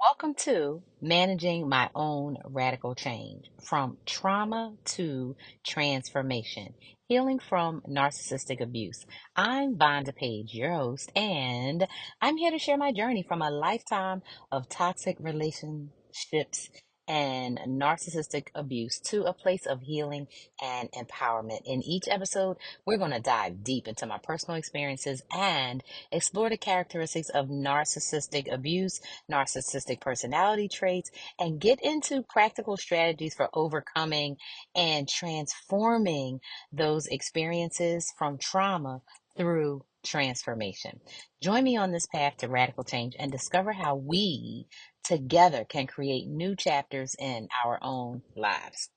Welcome to Managing My Own Radical Change from Trauma to Transformation, Healing from Narcissistic Abuse. I'm Vonda Page, your host, and I'm here to share my journey from a lifetime of toxic relationships and narcissistic abuse to a place of healing and empowerment. In each episode, we're going to dive deep into my personal experiences and explore the characteristics of narcissistic abuse, narcissistic personality traits, and get into practical strategies for overcoming and transforming those experiences from trauma through transformation. Join me on this path to radical change and discover how we together can create new chapters in our own lives.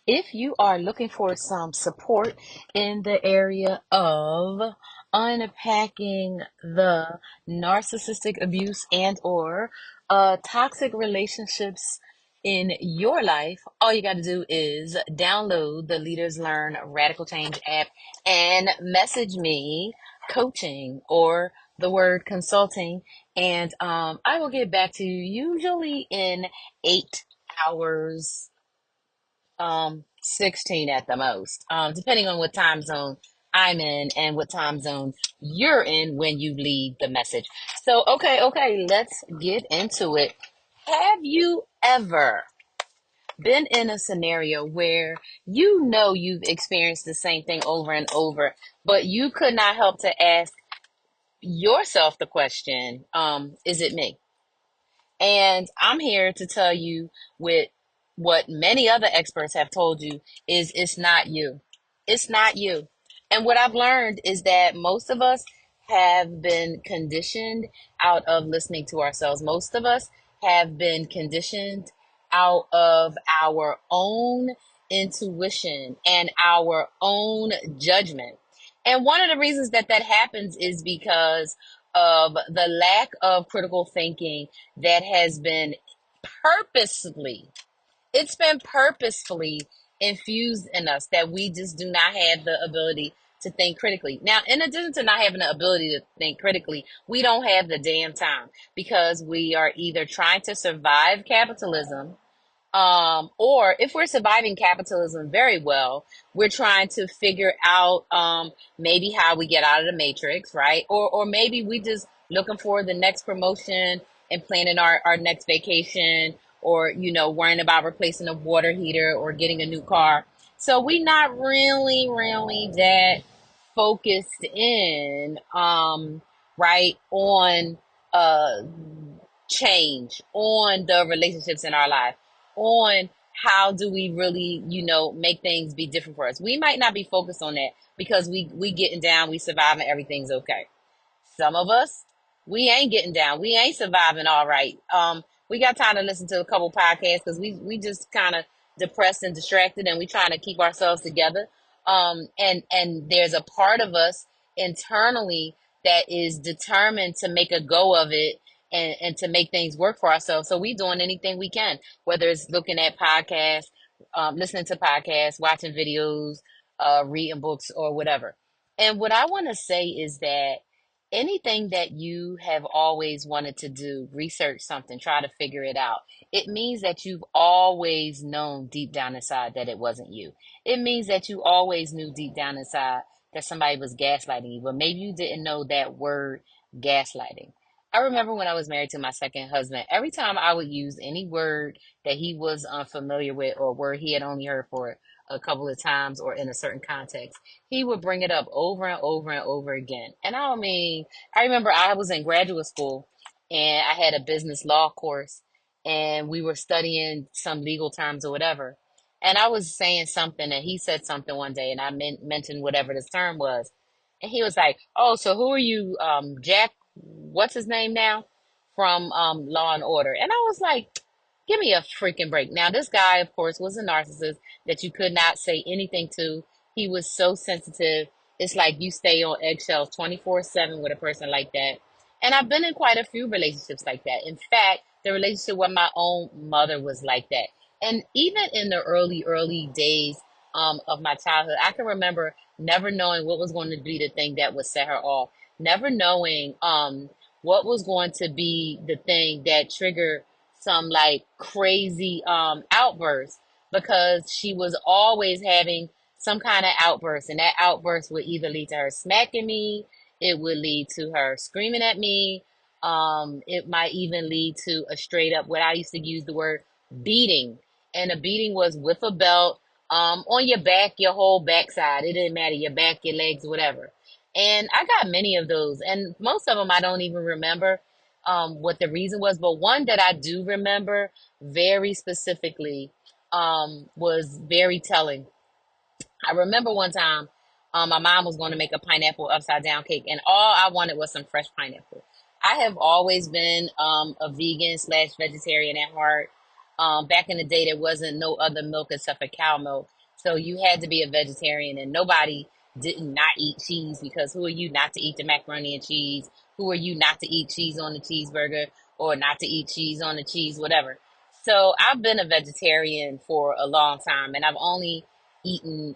If you are looking for some support in the area of unpacking the narcissistic abuse and or toxic relationships in your life, all you got to do is download the Leaders Learn Radical Change app and message me coaching or the word consulting, and I will get back to you usually in 8 hours, 16 at the most, depending on what time zone I'm in and what time zone you're in when you leave the message. So, okay, let's get into it. Have you ever been in a scenario where you know you've experienced the same thing over and over, but you could not help to ask yourself the question, is it me? And I'm here to tell you with what many other experts have told you is it's not you. It's not you. And what I've learned is that most of us have been conditioned out of listening to ourselves. Most of us have been conditioned out of our own intuition and our own judgment. And one of the reasons that that happens is because of the lack of critical thinking that has been purposely, it's been purposefully infused in us, that we just do not have the ability to think critically. Now, in addition to not having the ability to think critically, we don't have the damn time because we are either trying to survive capitalism, or if we're surviving capitalism very well, we're trying to figure out maybe how we get out of the matrix, right? Or maybe we just looking for the next promotion and planning our next vacation, or worrying about replacing a water heater or getting a new car. So we not really that focused in, right, on uh change, on the relationships in our life, on how do we really, make things be different for us. We might not be focused on that because we getting down, we surviving, everything's okay. Some of us, we ain't getting down. We ain't surviving all right. We got time to listen to a couple podcasts because we just kind of depressed and distracted, and we trying to keep ourselves together. And there's a part of us internally that is determined to make a go of it, and to make things work for ourselves. So we doing anything we can, whether it's looking at podcasts, listening to podcasts, watching videos, reading books, or whatever. And what I want to say is that anything that you have always wanted to do, research something, try to figure it out, it means that you've always known deep down inside that it wasn't you. It means that you always knew deep down inside that somebody was gaslighting you, but maybe you didn't know that word gaslighting. I remember when I was married to my second husband, every time I would use any word that he was unfamiliar with, or a word he had only heard for a couple of times or in a certain context, he would bring it up over and over and over again. And I mean, I remember I was in graduate school and I had a business law course, and we were studying some legal terms or whatever. And I was saying something and he said something one day, and I mentioned whatever this term was. And he was like, "Oh, so who are you, Jack? What's his name now? From Law and Order?" And I was like, "Give me a freaking break." Now, this guy, of course, was a narcissist that you could not say anything to. He was so sensitive. It's like you stay on eggshells 24/7 with a person like that. And I've been in quite a few relationships like that. In fact, the relationship with my own mother was like that. And even in the early days of my childhood, I can remember never knowing what was going to be the thing that would set her off, never knowing what was going to be the thing that triggered some like crazy outburst, because she was always having some kind of outburst, and that outburst would either lead to her smacking me, it would lead to her screaming at me, it might even lead to a straight up, what I used to use the word, beating. And a beating was with a belt, on your back, your whole backside. It didn't matter, your back, your legs, whatever. And I got many of those, and most of them I don't even remember what the reason was. But one that I do remember very specifically was very telling. I remember one time, my mom was going to make a pineapple upside down cake, and all I wanted was some fresh pineapple. I have always been a vegan slash vegetarian at heart. Back in the day, there wasn't no other milk except for cow milk, so you had to be a vegetarian, and nobody did not eat cheese, because who are you not to eat the macaroni and cheese? Who are you not to eat cheese on the cheeseburger, or not to eat cheese on the cheese, whatever? So I've been a vegetarian for a long time, and I've only eaten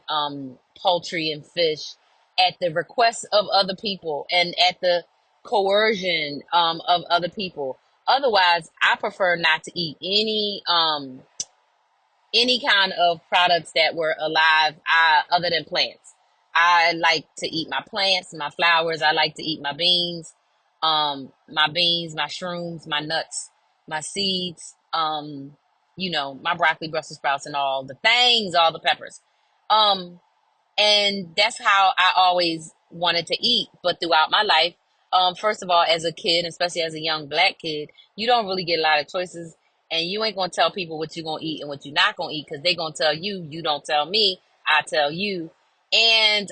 poultry and fish at the request of other people and at the coercion of other people. Otherwise, I prefer not to eat any kind of products that were alive, other than plants. I like to eat my plants, my flowers. I like to eat my beans, my shrooms, my nuts, my seeds, my broccoli, Brussels sprouts, and all the things, all the peppers. Um, and that's how I always wanted to eat. But throughout my life, first of all, as a kid, especially as a young black kid, you don't really get a lot of choices, and you ain't gonna tell people what you're gonna eat and what you're not gonna eat, because they gonna tell you. You don't tell me, I tell you. And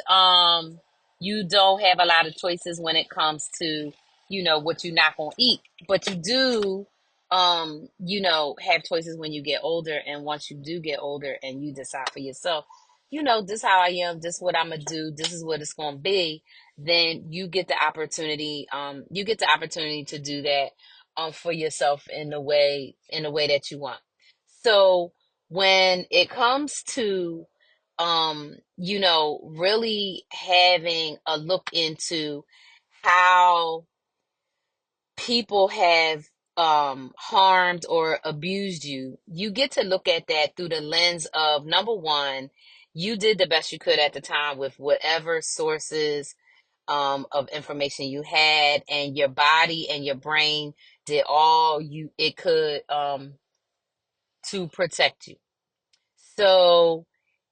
you don't have a lot of choices when it comes to what you're not gonna eat, but you do have choices when you get older. And once you do get older and you decide for yourself, this how I am, this what I'm gonna do, this is what it's gonna be, then you get the opportunity to do that for yourself in the way that you want. So when it comes to really having a look into how people have harmed or abused you, you get to look at that through the lens of, number one, you did the best you could at the time with whatever sources of information you had, and your body and your brain did all it could to protect you. So,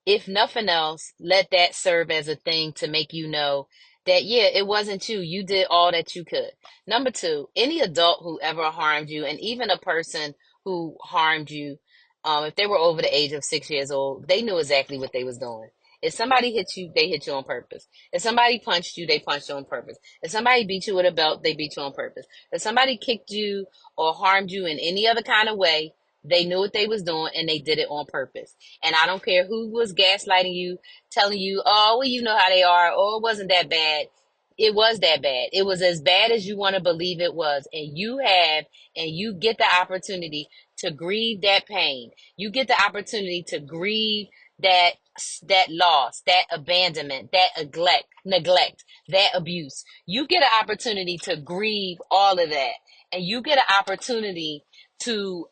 if nothing else, let that serve as a thing to make you know that, yeah, it wasn't you. You did all that you could. Number two, any adult who ever harmed you, and even a person who harmed you, if they were over the age of 6 years old, they knew exactly what they was doing. If somebody hit you, they hit you on purpose. If somebody punched you, they punched you on purpose. If somebody beat you with a belt, they beat you on purpose. If somebody kicked you or harmed you in any other kind of way, they knew what they was doing, and they did it on purpose. And I don't care who was gaslighting you, telling you, oh, well, you know how they are, or it wasn't that bad. It was that bad. It was as bad as you want to believe it was. And you get the opportunity to grieve that pain. You get the opportunity to grieve that that loss, that abandonment, that neglect, that abuse. You get an opportunity to grieve all of that. And you get an opportunity to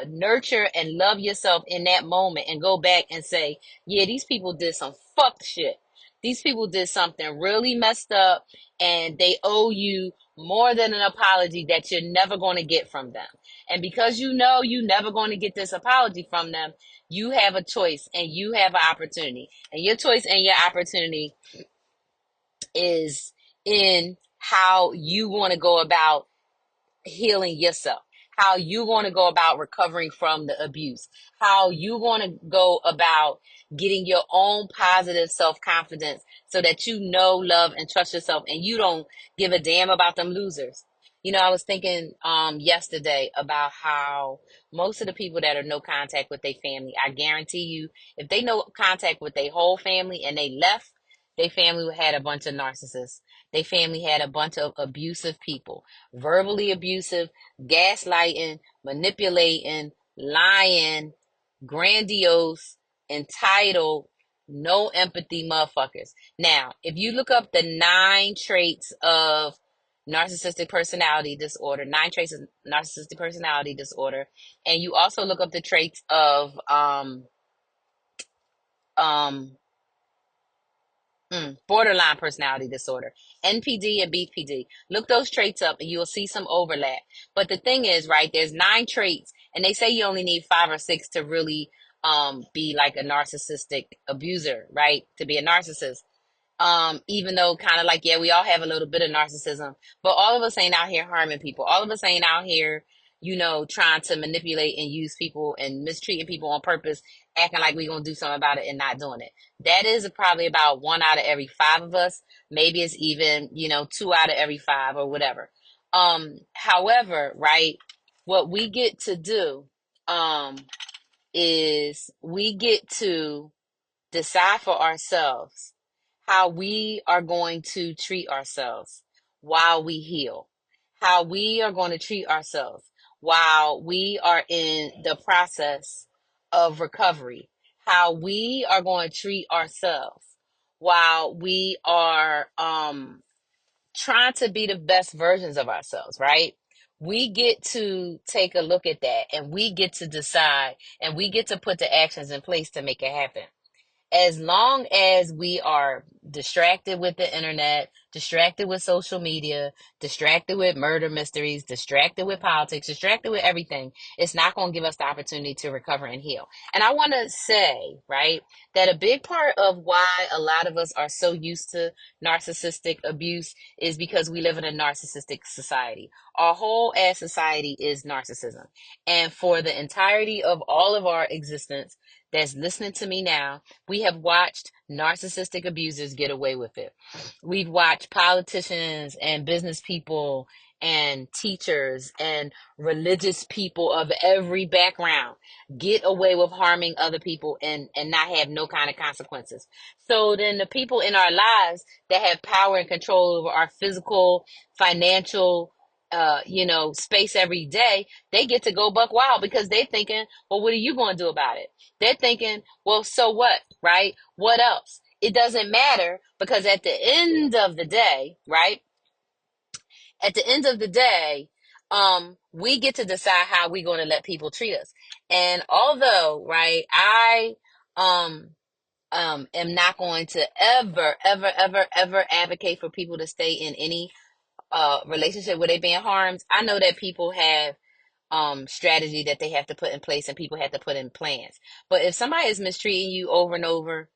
nurture and love yourself in that moment, and go back and say, yeah, these people did some fucked shit. These people did something really messed up, and they owe you more than an apology that you're never going to get from them. And because you know you're never going to get this apology from them, you have a choice and you have an opportunity. And your choice and your opportunity is in how you want to go about healing yourself, how you want to go about recovering from the abuse, how you want to go about getting your own positive self-confidence, so that you know, love, and trust yourself, and you don't give a damn about them losers. I was thinking yesterday about how most of the people that are no contact with their family, I guarantee you, if they no contact with their whole family and they left, their family had a bunch of narcissists. Their family had a bunch of abusive people, verbally abusive, gaslighting, manipulating, lying, grandiose, entitled, no empathy motherfuckers. Now, if you look up the 9 traits of narcissistic personality disorder, 9 traits of narcissistic personality disorder, and you also look up the traits of um borderline personality disorder, NPD and BPD. Look those traits up and you'll see some overlap. But the thing is, right, there's 9 traits, and they say you only need 5 or 6 to really be like a narcissistic abuser, right? To be a narcissist. Even though kind of like, yeah, we all have a little bit of narcissism, but all of us ain't out here harming people. All of us ain't out here, trying to manipulate and use people and mistreating people on purpose, acting like we gonna do something about it and not doing it. That is probably about 1 out of every 5 of us. Maybe it's even, 2 out of every 5 or whatever. However, right, what we get to do, um, is we get to decide for ourselves how we are going to treat ourselves while we heal, how we are going to treat ourselves while we are in the process of recovery, how we are going to treat ourselves while we are trying to be the best versions of ourselves, right? We get to take a look at that and we get to decide and we get to put the actions in place to make it happen. As long as we are distracted with the internet, distracted with social media, distracted with murder mysteries, distracted with politics, distracted with everything, it's not going to give us the opportunity to recover and heal. And I want to say, right, that a big part of why a lot of us are so used to narcissistic abuse is because we live in a narcissistic society. Our whole ass society is narcissism. And for the entirety of all of our existence, that's listening to me now, we have watched narcissistic abusers get away with it. We've watched politicians and business people and teachers and religious people of every background get away with harming other people and not have no kind of consequences. So then the people in our lives that have power and control over our physical, financial, space every day, they get to go buck wild because they're thinking, well, what are you going to do about it? They're thinking, well, so what, right? What else? It doesn't matter because at the end of the day, right? At the end of the day, we get to decide how we're going to let people treat us. And although, right, I am not going to ever, ever, ever, ever advocate for people to stay in any relationship where they're being harmed. I know that people have strategy that they have to put in place and people have to put in plans. But if somebody is mistreating you over and over,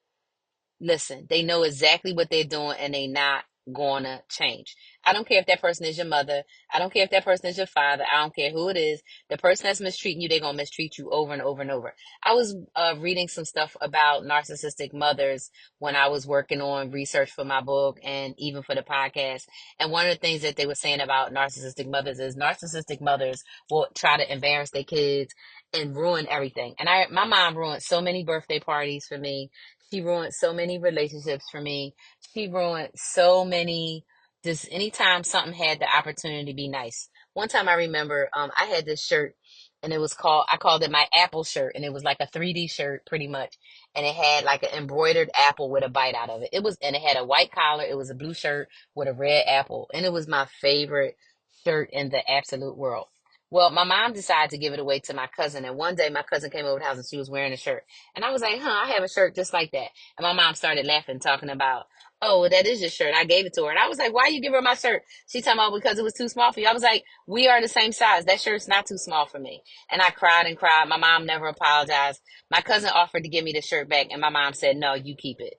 listen, they know exactly what they're doing and they not gonna change. I don't care if that person is your mother. I don't care if that person is your father. I don't care who it is. The person that's mistreating you, they're gonna mistreat you over and over and over. I was reading some stuff about narcissistic mothers when I was working on research for my book and even for the podcast. And one of the things that they were saying about narcissistic mothers is narcissistic mothers will try to embarrass their kids and ruin everything. And my mom ruined so many birthday parties for me. She ruined so many relationships for me. She ruined so many, just anytime something had the opportunity to be nice. One time I remember I had this shirt and I called it my apple shirt, and it was like a 3D shirt pretty much. And it had like an embroidered apple with a bite out of it. And it had a white collar. It was a blue shirt with a red apple. And it was my favorite shirt in the absolute world. Well, my mom decided to give it away to my cousin. And one day my cousin came over the house and she was wearing a shirt. And I was like, I have a shirt just like that. And my mom started laughing, talking about, oh, well, that is your shirt. I gave it to her. And I was like, why you give her my shirt? She talking about because it was too small for you. I was like, we are the same size. That shirt's not too small for me. And I cried and cried. My mom never apologized. My cousin offered to give me the shirt back. And my mom said, no, you keep it.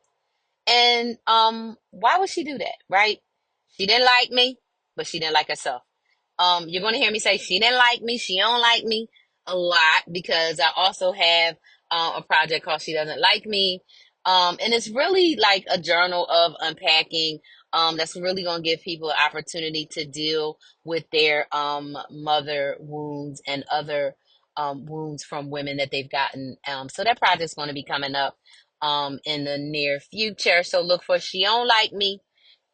And why would she do that, right? She didn't like me, but she didn't like herself. You're going to hear me say she didn't like me. She don't like me a lot because I also have a project called She Doesn't Like Me. And it's really like a journal of unpacking that's really going to give people an opportunity to deal with their mother wounds and other wounds from women that they've gotten. So that project's going to be coming up in the near future. So look for She Don't Like Me.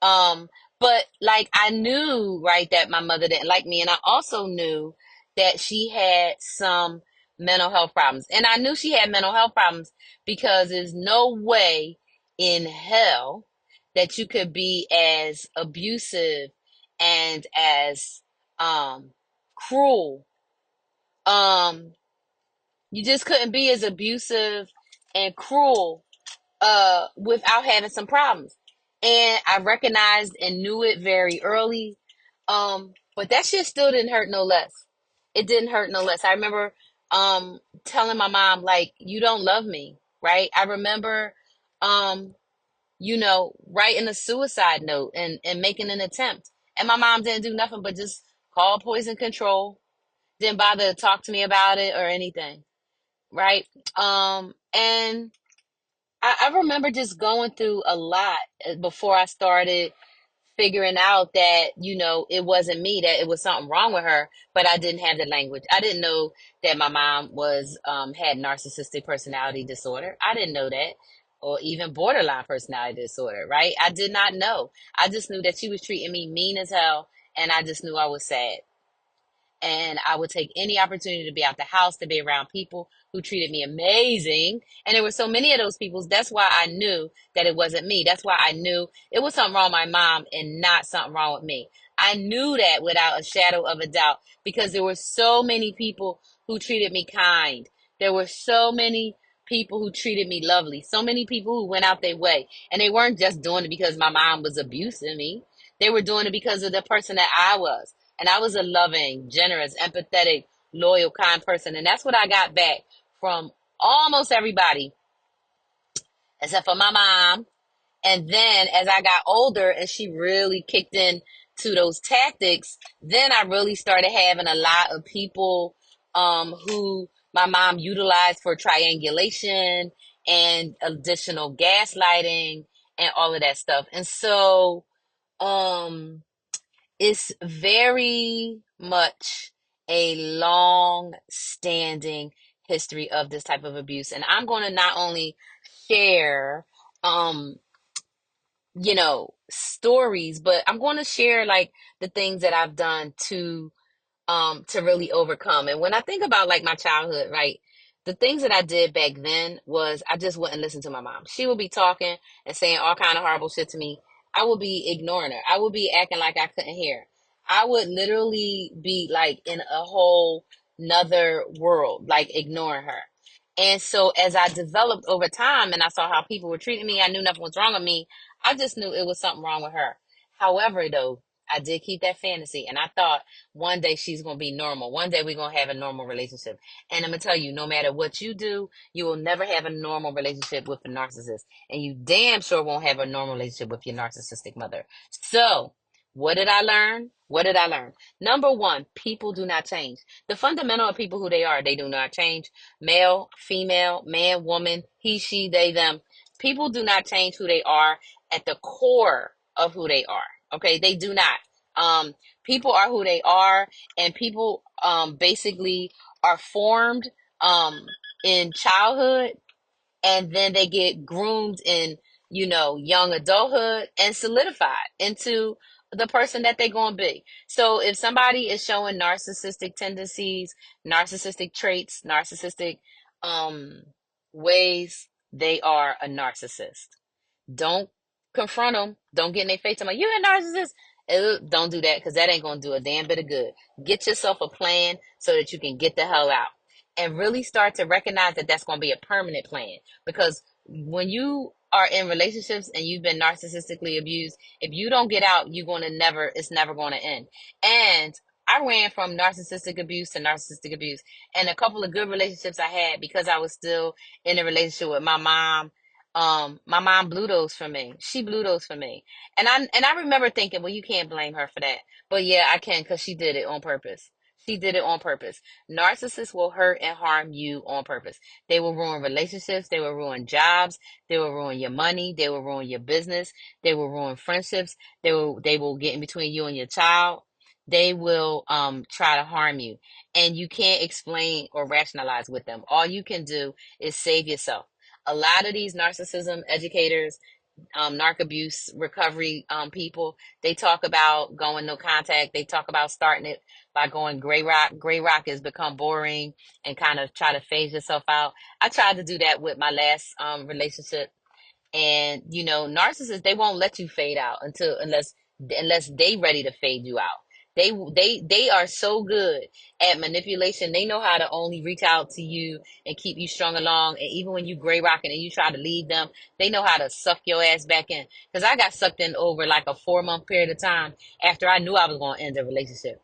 Um, but like I knew, right, that my mother didn't like me, and I also knew that she had some mental health problems. And I knew she had mental health problems because there's no way in hell that you could be as abusive and as cruel. Um, you just couldn't be as abusive and cruel without having some problems. And I recognized and knew it very early. But that shit still didn't hurt no less. It didn't hurt no less. I remember telling my mom, like, you don't love me, right? I remember writing a suicide note and making an attempt. And my mom didn't do nothing but just call poison control, didn't bother to talk to me about it or anything, right? And I remember just going through a lot before I started figuring out that, it wasn't me, that it was something wrong with her, but I didn't have the language. I didn't know that my mom had narcissistic personality disorder. I didn't know that, or even borderline personality disorder, right? I did not know. I just knew that she was treating me mean as hell, and I just knew I was sad. And I would take any opportunity to be out the house, to be around people who treated me amazing. And there were so many of those people. That's why I knew that it wasn't me. That's why I knew it was something wrong with my mom and not something wrong with me. I knew that without a shadow of a doubt because there were so many people who treated me kind. There were so many people who treated me lovely. So many people who went out their way. And they weren't just doing it because my mom was abusing me. They were doing it because of the person that I was. And I was a loving, generous, empathetic, loyal, kind person. And that's what I got back from almost everybody, except for my mom. And then as I got older and she really kicked in to those tactics, then I really started having a lot of people who my mom utilized for triangulation and additional gaslighting and all of that stuff. And so, um, it's very much a long standing history of this type of abuse. And I'm going to not only share, um, stories, but I'm going to share like the things that I've done to really overcome. And when I think about like my childhood, right, the things that I did back then was I just wouldn't listen to my mom. She would be talking and saying all kind of horrible shit to me. I would be ignoring her. I would be acting like I couldn't hear. I would literally be like in a whole nother world, like ignoring her. And so as I developed over time and I saw how people were treating me, I knew nothing was wrong with me. I just knew it was something wrong with her. However, though, I did keep that fantasy and I thought one day she's going to be normal. One day we're going to have a normal relationship. And I'm going to tell you, no matter what you do, you will never have a normal relationship with a narcissist. And you damn sure won't have a normal relationship with your narcissistic mother. So, what did I learn? What did I learn? Number one, people do not change. The fundamental of people who they are, they do not change. Male, female, man, woman, he, she, they, them. People do not change who they are at the core of who they are. Okay, they do not. People are who they are, and people basically are formed um, in childhood, and then they get groomed in young adulthood and solidified into the person that they're going to be. So if somebody is showing narcissistic tendencies, narcissistic traits, narcissistic um, ways, they are a narcissist. Don't confront them. Don't get in their face. I'm like, you're a narcissist. Don't do that because that ain't going to do a damn bit of good. Get yourself a plan so that you can get the hell out and really start to recognize that that's going to be a permanent plan. Because when you are in relationships and you've been narcissistically abused, if you don't get out, it's never going to end. And I ran from narcissistic abuse to narcissistic abuse. And a couple of good relationships I had because I was still in a relationship with my mom. My mom blew those for me. She blew those for me. And I remember thinking, well, you can't blame her for that. But yeah, I can because she did it on purpose. She did it on purpose. Narcissists will hurt and harm you on purpose. They will ruin relationships. They will ruin jobs. They will ruin your money. They will ruin your business. They will ruin friendships. They will get in between you and your child. They will try to harm you. And you can't explain or rationalize with them. All you can do is save yourself. A lot of these narcissism educators, narc abuse recovery people, they talk about going no contact. They talk about starting it by going gray rock. Gray rock has become boring and kind of try to phase yourself out. I tried to do that with my last relationship. And narcissists, they won't let you fade out unless unless they ready to fade you out. They are so good at manipulation. They know how to only reach out to you and keep you strung along. And even when you gray rocking and you try to leave them, they know how to suck your ass back in. Because I got sucked in over like a 4 month period of time after I knew I was going to end a relationship.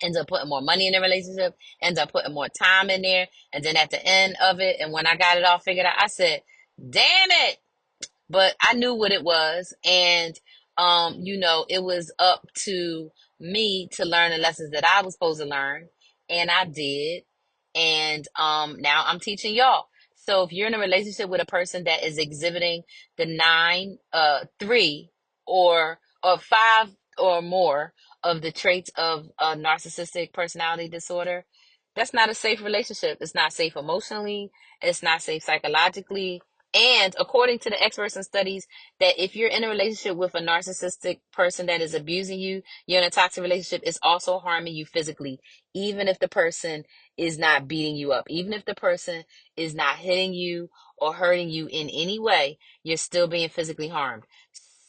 Ends up putting more money in the relationship, ends up putting more time in there. And then at the end of it, and when I got it all figured out, I said, damn it, but I knew what it was. And, it was up to me to learn the lessons that I was supposed to learn. And I did. And, now I'm teaching y'all. So if you're in a relationship with a person that is exhibiting the 3 or 5 or more of the traits of a narcissistic personality disorder, that's not a safe relationship. It's not safe emotionally. It's not safe psychologically. And according to the experts and studies, that if you're in a relationship with a narcissistic person that is abusing you, you're in a toxic relationship, it's also harming you physically, even if the person is not beating you up, even if the person is not hitting you or hurting you in any way, you're still being physically harmed.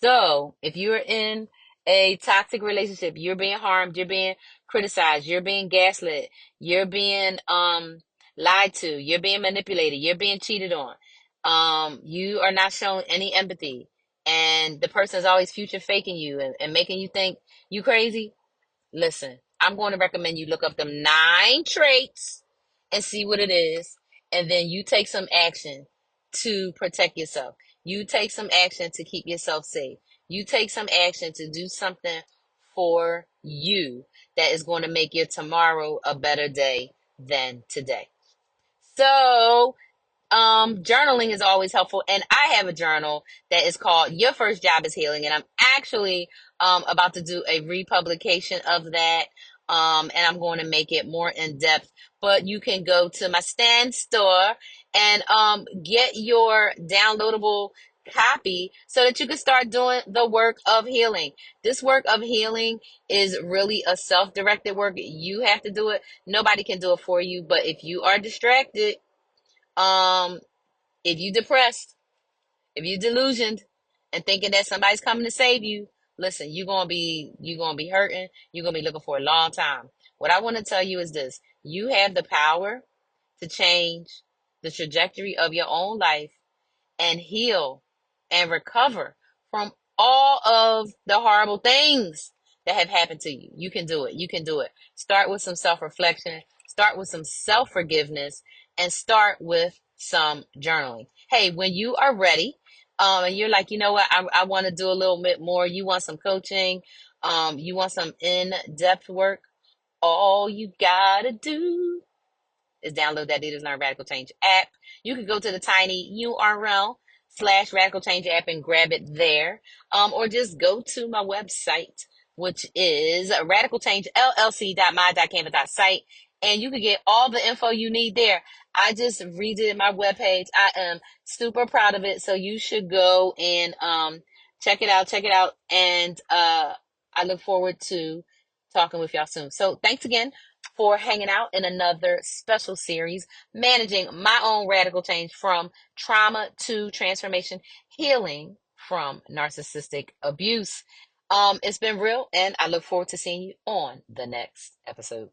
So if you're in a toxic relationship, you're being harmed, you're being criticized, you're being gaslit, you're being lied to, you're being manipulated, you're being cheated on, you are not showing any empathy, and the person is always future faking you and making you think you crazy. Listen, I'm going to recommend you look up them 9 traits and see what it is, and then you take some action to protect yourself. You take some action to keep yourself safe. You take some action to do something for you that is going to make your tomorrow a better day than today. So journaling is always helpful, and I have a journal that is called Your First Job is Healing, and I'm actually about to do a republication of that, and I'm going to make it more in depth. But you can go to my Stan store and get your downloadable copy so that you can start doing the work of healing. This work of healing is really a self-directed work. You have to do it. Nobody can do it for you. But if you are distracted, um, if you depressed, if you delusioned and thinking that somebody's coming to save you, listen, you're gonna be hurting. You're gonna be looking for a long time. What I want to tell you is this: you have the power to change the trajectory of your own life and heal and recover from all of the horrible things that have happened to you. You can do it. You can do it. Start with some self-reflection, start with some self-forgiveness, and start with some journaling. Hey, when you are ready, and you're like, you know what, I want to do a little bit more, you want some coaching, you want some in-depth work, all you gotta do is download that Leaders Learn Radical Change app. You can go to the tiny URL/Radical Change app and grab it there. Or just go to my website, which is radicalchangellc.my.canva.site, and you can get all the info you need there. I just redid my webpage. I am super proud of it. So you should go and check it out. Check it out. And I look forward to talking with y'all soon. So thanks again for hanging out in another special series, managing my own radical change from trauma to transformation, healing from narcissistic abuse. It's been real, and I look forward to seeing you on the next episode.